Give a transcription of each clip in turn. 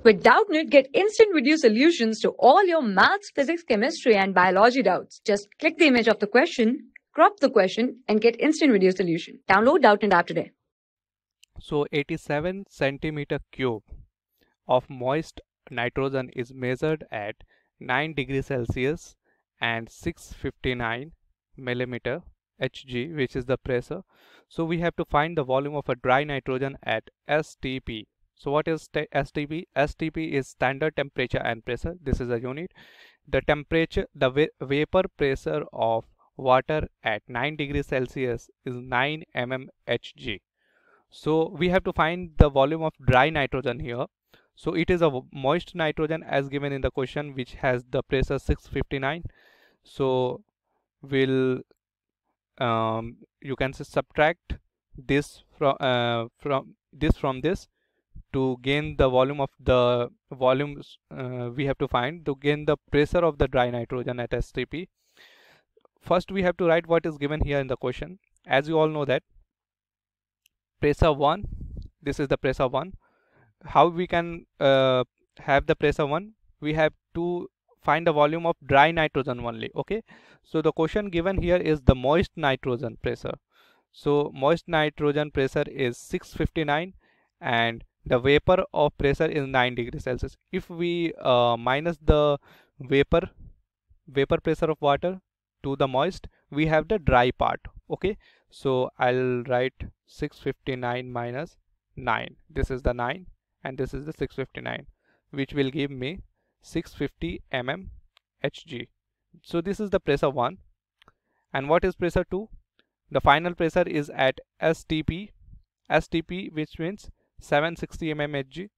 With Doubtnut, get instant video solutions to all your maths, physics, chemistry, and biology doubts. Just click the image of the question, crop the question, and get instant video solution. Download Doubtnut app today. So 87 centimeter cube of moist nitrogen is measured at 9 degrees Celsius and 659 millimeter Hg, which is the pressure. So we have to find the volume of a dry nitrogen at STP. So what is STP? STP is standard temperature and pressure. This is a unit. The temperature, the vapor pressure of water at 9 degrees Celsius is 9 mmHg. So we have to find the volume of dry nitrogen here. So it is a moist nitrogen as given in the question, which has the pressure 659. So we'll you can subtract this from this to gain the volume of the volumes we have to find to gain the pressure of the dry nitrogen at STP. First we have to write what is given here in the question. As you all know that pressure 1, this is the pressure 1. How we can have the pressure 1? We have to find the volume of dry nitrogen only. Okay, so the question given here is the moist nitrogen pressure. So moist nitrogen pressure is 659 and the vapor of pressure is 9 degrees Celsius. If we minus the vapor pressure of water to the moist, we have the dry part. Okay, so I'll write 659 minus 9. This is the 9 and this is the 659, which will give me 650 mmHg. So this is the pressure 1. And what is pressure 2? The final pressure is at STP, which means 760 mmHg.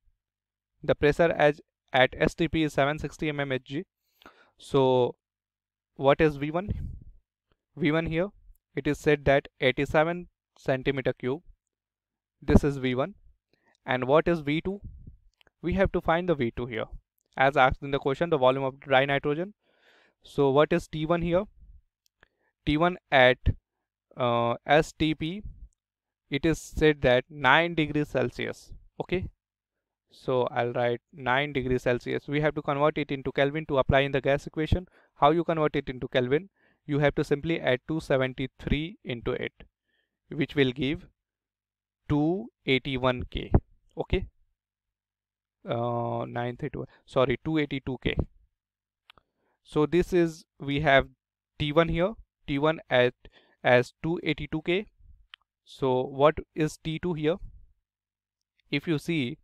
The pressure at STP is 760 mmHg. So what is V1? V1 here, it is said that 87 centimeter cube. This is V1. And what is V2? We have to find the V2 here. As asked in the question, the volume of dry nitrogen. So what is T1 here? T1 at STP, it is said that 9 degrees Celsius. Okay, so I'll write 9 degrees Celsius. We have to convert it into Kelvin to apply in the gas equation. How you convert it into Kelvin? You have to simply add 273 into it, which will give 281 K. Okay, 931, sorry, 282 K. So this is, we have T1 here, T1 as 282 K. So what is T2 here? If you see,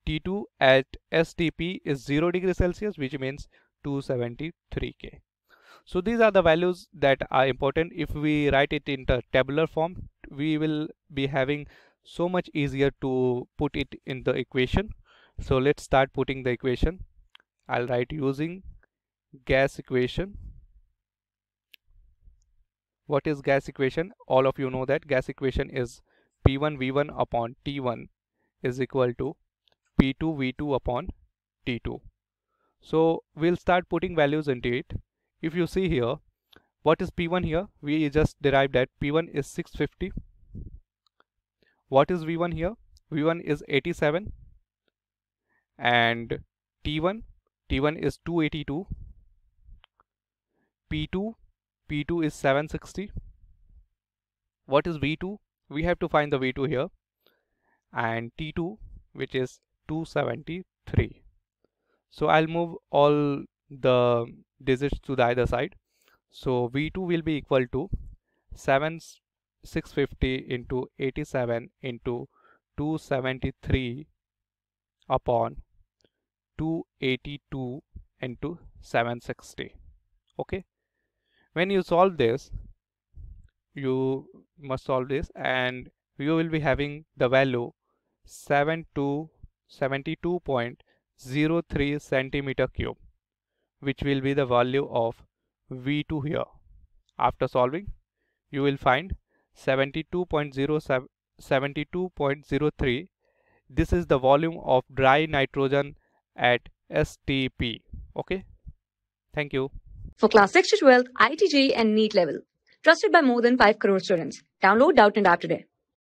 T2 at STP is 0 degrees Celsius, which means 273 K. So these are the values that are important. If we write it in the tabular form, we will be having so much easier to put it in the equation. So let's start putting the equation. I'll write using gas equation. What is gas equation? All of you know that gas equation is P1 V1 upon T1 is equal to P2 V2 upon T2. So we'll start putting values into it. If you see here, what is P1 here? We just derived that P1 is 650. What is V1 here? V1 is 87 and T1 is 282. P2 is 760. What is V2? We have to find the V2 here, and T2, which is 273. So I'll move all the digits to the either side. So V2 will be equal to 650 into 87 into 273 upon 282 into 760. Okay, when you solve this, you must solve this and you will be having the value 72.03 centimeter cube, which will be the value of V2 here. After solving, you will find 72.03. This is the volume of dry nitrogen at STP. Okay, thank you. For class 6 to 12, IIT JEE and NEET level. Trusted by more than 5 crore students. Download Doubtnut app today.